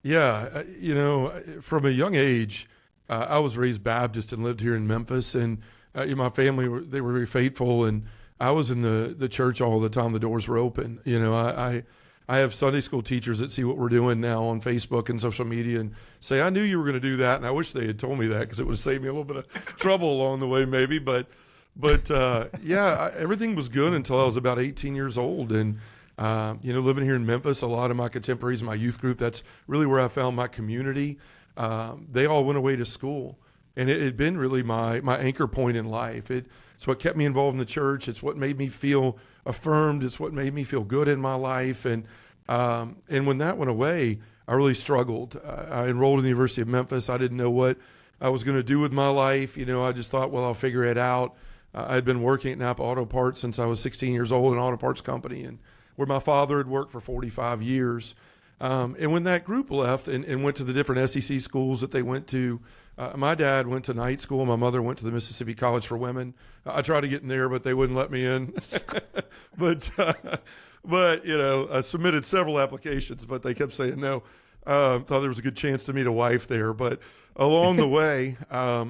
Yeah, from a young age, I was raised Baptist and lived here in Memphis, and my family they were very faithful, and I was in the church all the time. The doors were open. I have Sunday school teachers that see what we're doing now on Facebook and social media and say, "I knew you were going to do that," and I wish they had told me that because it would have saved me a little bit of trouble along the way, maybe. But everything was good until I was about 18 years old, and living here in Memphis, a lot of my contemporaries, my youth group, that's really where I found my community. They all went away to school, and it had been really my anchor point in life. It's what kept me involved in the church. It's what made me feel affirmed. It's what made me feel good in my life. And when that went away, I really struggled. I enrolled in the University of Memphis. I didn't know what I was going to do with my life. I just thought, well, I'll figure it out. I had been working at Napa Auto Parts since I was 16 years old, an auto parts company, and where my father had worked for 45 years. And when that group left and went to the different SEC schools that they went to, my dad went to night school. My mother went to the Mississippi College for Women. I tried to get in there, but they wouldn't let me in. but, uh, but I submitted several applications, but they kept saying no. Thought there was a good chance to meet a wife there. But along the way, I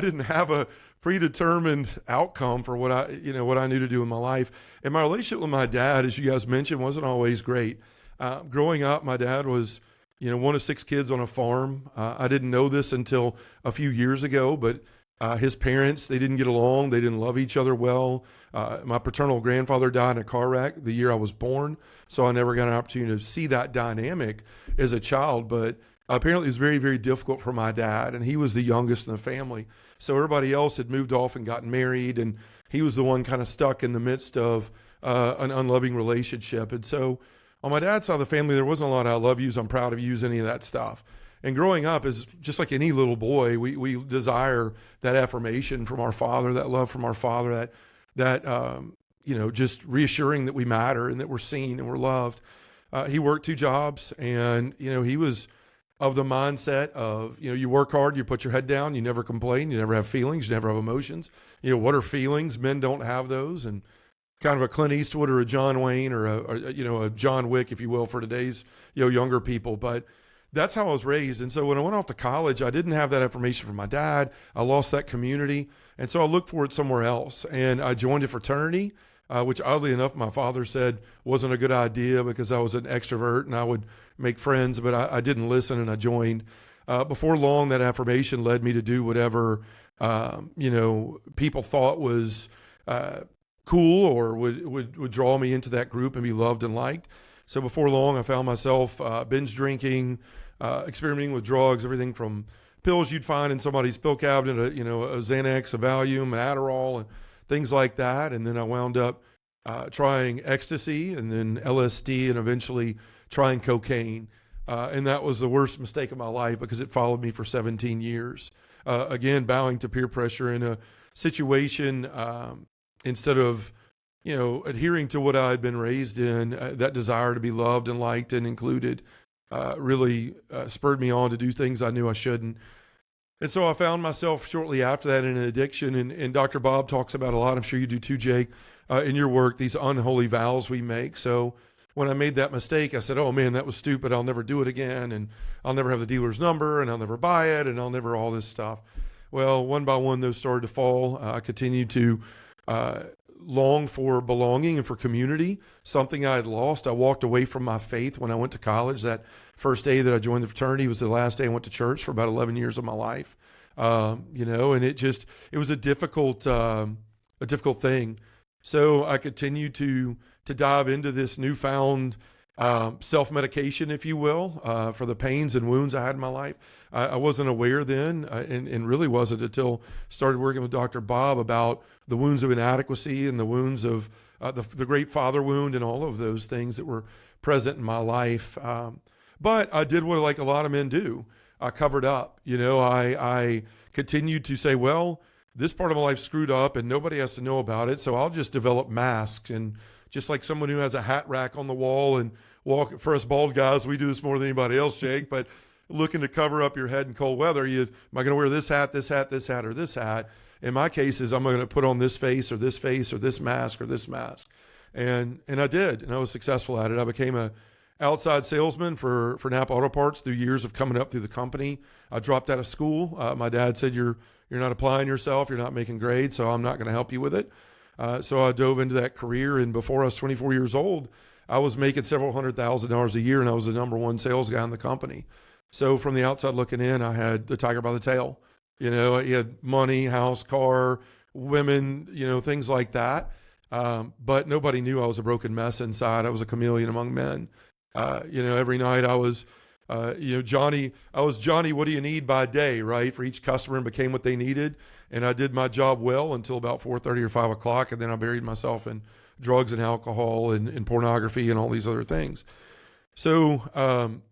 didn't have a predetermined outcome for what I knew to do in my life. And my relationship with my dad, as you guys mentioned, wasn't always great. Growing up, my dad was, one of six kids on a farm. I didn't know this until a few years ago, but his parents, they didn't get along. They didn't love each other well. My paternal grandfather died in a car wreck the year I was born, so I never got an opportunity to see that dynamic as a child. But apparently it was very, very difficult for my dad, and he was the youngest in the family. So everybody else had moved off and gotten married, and he was the one kind of stuck in the midst of an unloving relationship. And so on my dad's side of the family, there wasn't a lot of "I love yous, I'm proud of yous," any of that stuff. And growing up is just like any little boy, we desire that affirmation from our father, that love from our father, just reassuring that we matter and that we're seen and we're loved. He worked two jobs, and he was of the mindset of you work hard, you put your head down, you never complain, you never have feelings, you never have emotions. What are feelings? Men don't have those. And kind of a Clint Eastwood or a John Wayne or a John Wick, if you will, for today's younger people. But that's how I was raised. And so when I went off to college, I didn't have that information from my dad. I lost that community, and so I looked for it somewhere else. And I joined a fraternity, which oddly enough, my father said wasn't a good idea because I was an extrovert and I would make friends, but I didn't listen, and I joined. Before long, that affirmation led me to do whatever people thought was cool or would draw me into that group and be loved and liked. So before long, I found myself binge drinking, experimenting with drugs, everything from pills you'd find in somebody's pill cabinet, a Xanax, a Valium, an Adderall, and things like that. And then I wound up trying ecstasy, and then LSD, and eventually trying cocaine. And that was the worst mistake of my life because it followed me for 17 years. Again, bowing to peer pressure in a situation, instead of, adhering to what I had been raised in, that desire to be loved and liked and included, really spurred me on to do things I knew I shouldn't. And so I found myself shortly after that in an addiction, and Dr. Bob talks about a lot, I'm sure you do too, Jake, in your work, these unholy vows we make. So when I made that mistake, I said, oh man, that was stupid. I'll never do it again. And I'll never have the dealer's number, and I'll never buy it, and I'll never all this stuff. Well, one by one, those started to fall. I continued to long for belonging and for community, something I had lost. I walked away from my faith when I went to college. That first day that I joined the fraternity was the last day I went to church for about 11 years of my life. And it was a difficult thing. So I continued to dive into this newfound self-medication, if you will, for the pains and wounds I had in my life. I wasn't aware then, and really wasn't until started working with Dr. Bob about the wounds of inadequacy and the wounds of the great father wound and all of those things that were present in my life. But I did what like a lot of men do. I covered up. I continued to say, well, this part of my life screwed up and nobody has to know about it, so I'll just develop masks. And just like someone who has a hat rack on the wall and walk, for us bald guys, we do this more than anybody else, Jake, but looking to cover up your head in cold weather, am I going to wear this hat, this hat, this hat, or this hat? In my case is I'm going to put on this face or this mask or this mask. And I did, and I was successful at it. I became outside salesman for Napa Auto Parts through years of coming up through the company. I dropped out of school. My dad said, you're not applying yourself. You're not making grades, so I'm not going to help you with it. So I dove into that career, and before I was 24 years old, I was making several $100,000 a year, and I was the number one sales guy in the company. So from the outside looking in, I had the tiger by the tail. You know, you had money, house, car, women, you know, things like that. But nobody knew I was a broken mess inside. I was a chameleon among men. You know, every night I was, you know, Johnny, what do you need by day, right? For each customer, and became what they needed. And I did my job well until about 4:30 or 5 o'clock. And then I buried myself in drugs and alcohol and pornography and all these other things. So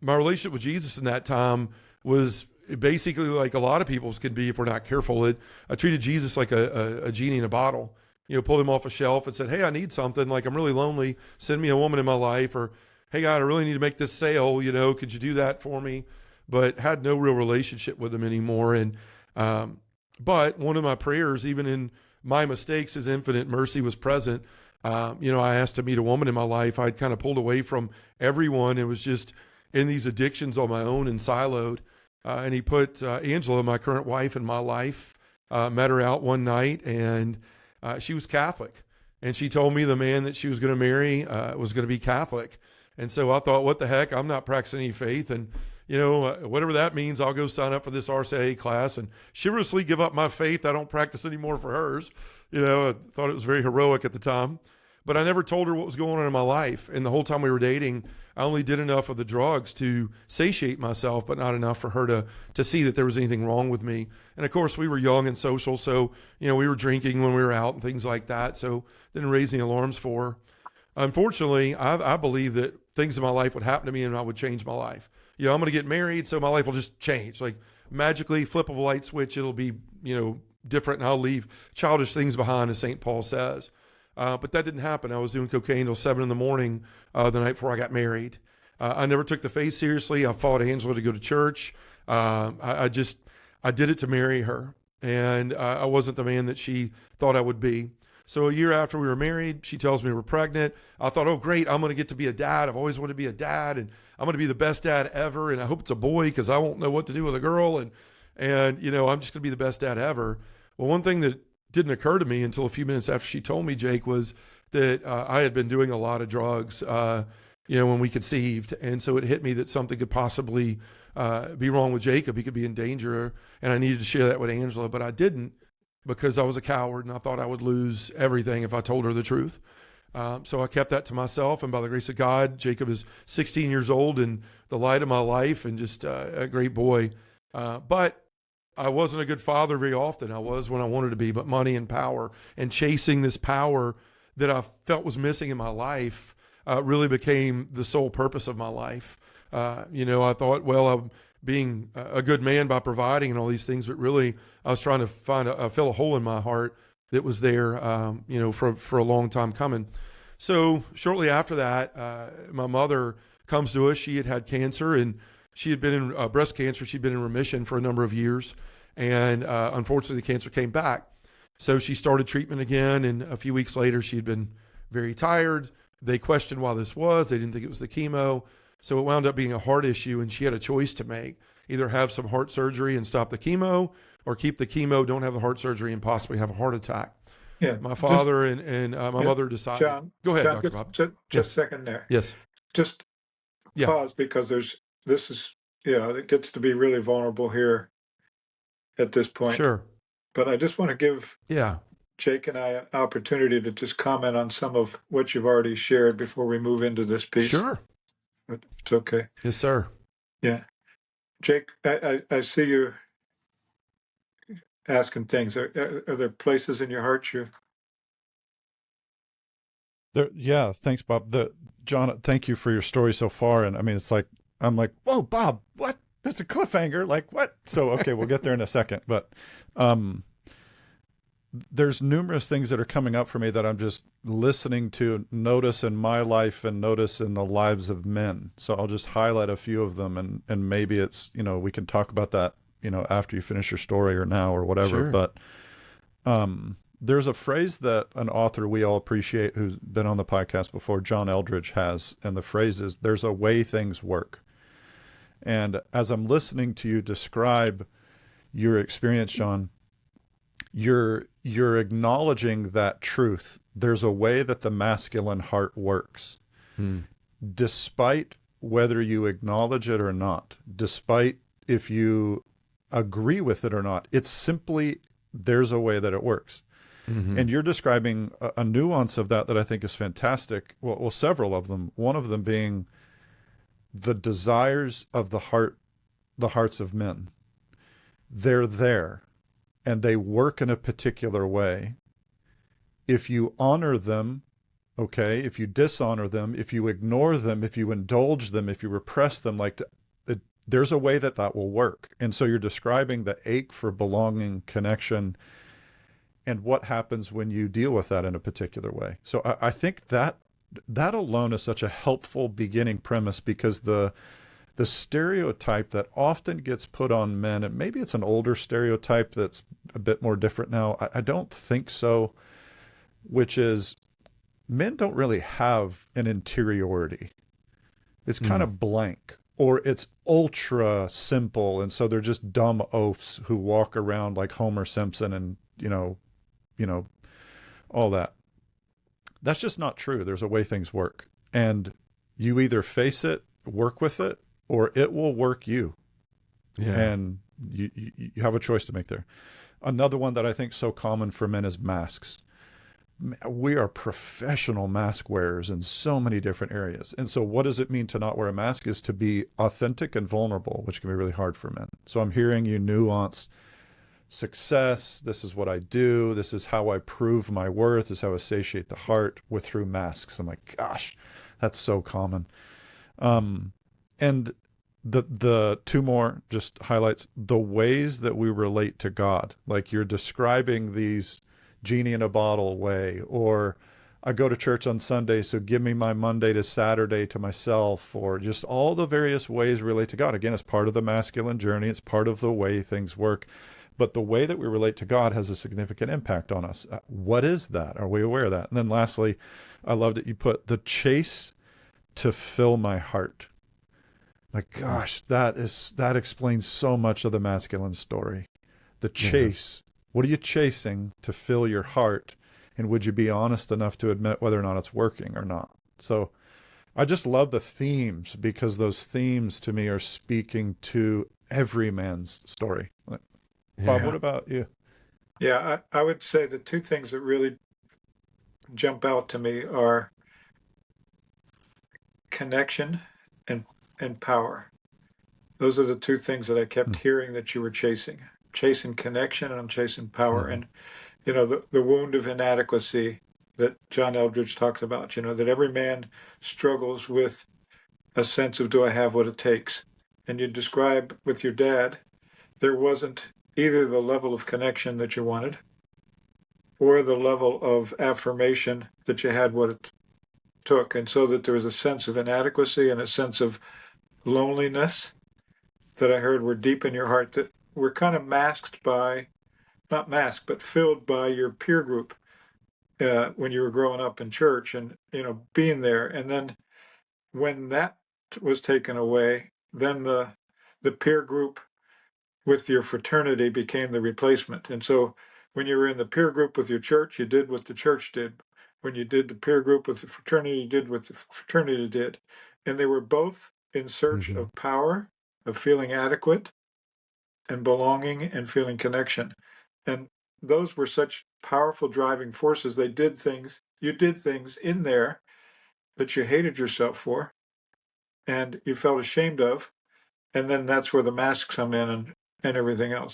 my relationship with Jesus in that time was basically like a lot of people's can be if we're not careful. I treated Jesus like a genie in a bottle. You know, pulled him off a shelf and said, hey, I need something. Like, I'm really lonely. Send me a woman in my life. Or, hey, God, I really need to make this sale. You know, could you do that for me? But had no real relationship with him anymore. And but one of my prayers, even in my mistakes, his infinite mercy was present. You know, I asked to meet a woman in my life. I'd kind of pulled away from everyone. It was just in these addictions on my own and siloed. And he put Angela, my current wife, in my life. Met her out one night, and she was Catholic. And she told me the man that she was going to marry was going to be Catholic. And so I thought, what the heck? I'm not practicing any faith. And, you know, whatever that means, I'll go sign up for this RCIA class and chivalrously give up my faith. I don't practice anymore for hers. You know, I thought it was very heroic at the time. But I never told her what was going on in my life. And the whole time we were dating, I only did enough of the drugs to satiate myself, but not enough for her to see that there was anything wrong with me. And of course, we were young and social. So, you know, we were drinking when we were out and things like that. So didn't raise any alarms for her. Unfortunately, I believe that things in my life would happen to me and I would change my life. You know, I'm going to get married, so my life will just change. Like magically, flip of a light switch, it'll be, you know, different, and I'll leave childish things behind, as St. Paul says. But that didn't happen. I was doing cocaine till 7 a.m. The night before I got married. I never took the faith seriously. I fought Angela to go to church. I did it to marry her, and I wasn't the man that she thought I would be. So a year after we were married, she tells me we're pregnant. I thought, oh, great, I'm going to get to be a dad. I've always wanted to be a dad, and I'm going to be the best dad ever, and I hope it's a boy because I won't know what to do with a girl, and you know, I'm just going to be the best dad ever. Well, one thing that didn't occur to me until a few minutes after she told me, Jake, was that I had been doing a lot of drugs, you know, when we conceived. And so it hit me that something could possibly be wrong with Jacob. He could be in danger. And I needed to share that with Angela, but I didn't because I was a coward and I thought I would lose everything if I told her the truth. So I kept that to myself. And by the grace of God, Jacob is 16 years old and the light of my life and just a great boy. But I wasn't a good father very often. I was when I wanted to be, but money and power and chasing this power that I felt was missing in my life really became the sole purpose of my life. You know, I thought, well, I'm being a good man by providing and all these things, but really I was trying to fill a hole in my heart that was there, you know, for a long time coming. So shortly after that, my mother comes to us. She had had cancer, and she had been in breast cancer. She'd been in remission for a number of years. And unfortunately, the cancer came back. So she started treatment again. And a few weeks later, she had been very tired. They questioned why this was. They didn't think it was the chemo. So it wound up being a heart issue. And she had a choice to make: either have some heart surgery and stop the chemo, or keep the chemo, don't have the heart surgery, and possibly have a heart attack. Yeah. My father and my mother decided. John, Go ahead, John, Dr. Bob. Just a second there. Yes. Just pause, because this is, you know, it gets to be really vulnerable here at this point. Sure. But I just want to give Jake and I an opportunity to just comment on some of what you've already shared before we move into this piece. Sure. It's okay. Yes, sir. Yeah. Jake, I see you asking things. Are there places in your heart you... Yeah, thanks, Bob. John, thank you for your story so far. And I mean, it's like, I'm like, whoa, Bob, what? That's a cliffhanger. Like, what? So, okay, we'll get there in a second. But there's numerous things that are coming up for me that I'm just listening to notice in my life and notice in the lives of men. So I'll just highlight a few of them, and maybe it's, you know, we can talk about that, you know, after you finish your story or now or whatever. Sure. But There's a phrase that an author we all appreciate who's been on the podcast before, John Eldredge, has, and the phrase is, there's a way things work. And as I'm listening to you describe your experience, John, you're acknowledging that truth. There's a way that the masculine heart works, despite whether you acknowledge it or not, despite if you agree with it or not. It's simply, there's a way that it works. And you're describing a nuance of that I think is fantastic. Well, several of them. One of them being the desires of the hearts of men. They're there, and they work in a particular way. If you honor them, okay, if you dishonor them, if you ignore them, if you indulge them, if you repress them, there's a way that will work. And so you're describing the ache for belonging, connection, and what happens when you deal with that in a particular way. So I think that alone is such a helpful beginning premise, because the stereotype that often gets put on men, and maybe it's an older stereotype that's a bit more different now, I don't think so, which is men don't really have an interiority. It's kind of blank, or it's ultra simple, and so they're just dumb oafs who walk around like Homer Simpson and, all that. That's just not true. There's a way things work. And you either face it, work with it, or it will work you. Yeah. And you have a choice to make there. Another one that I think is so common for men is masks. We are professional mask wearers in so many different areas. And so what does it mean to not wear a mask? Is to be authentic and vulnerable, which can be really hard for men. So I'm hearing you nuance success. This is what I do. This is how I prove my worth. This is how I satiate the heart through masks. I'm like, gosh, that's so common. And the two more just highlights the ways that we relate to God. Like you're describing these genie in a bottle way, or I go to church on Sunday, so give me my Monday to Saturday to myself, or just all the various ways we relate to God. Again, it's part of the masculine journey. It's part of the way things work. But the way that we relate to God has a significant impact on us. What is that? Are we aware of that? And then lastly, I loved it. You put the chase to fill my heart. Like, gosh, that explains so much of the masculine story. The chase. What are you chasing to fill your heart? And would you be honest enough to admit whether or not it's working or not? So I just love the themes, because those themes to me are speaking to every man's story. Bob, what about you? Yeah, I would say the two things that really jump out to me are connection and power. Those are the two things that I kept hearing that you were chasing connection, and I'm chasing power. And, the wound of inadequacy that John Eldredge talks about, that every man struggles with a sense of, do I have what it takes? And you describe with your dad, there wasn't either the level of connection that you wanted or the level of affirmation that you had what it took. And so that there was a sense of inadequacy and a sense of loneliness that I heard were deep in your heart, that were kind of masked by, not masked, but filled by your peer group when you were growing up in church and, being there. And then when that was taken away, then the peer group with your fraternity became the replacement. And so when you were in the peer group with your church, you did what the church did. When you did the peer group with the fraternity, you did what the fraternity did. And they were both in search of power, of feeling adequate and belonging and feeling connection. And those were such powerful driving forces. You did things in there that you hated yourself for and you felt ashamed of. And then that's where the masks come in and everything else.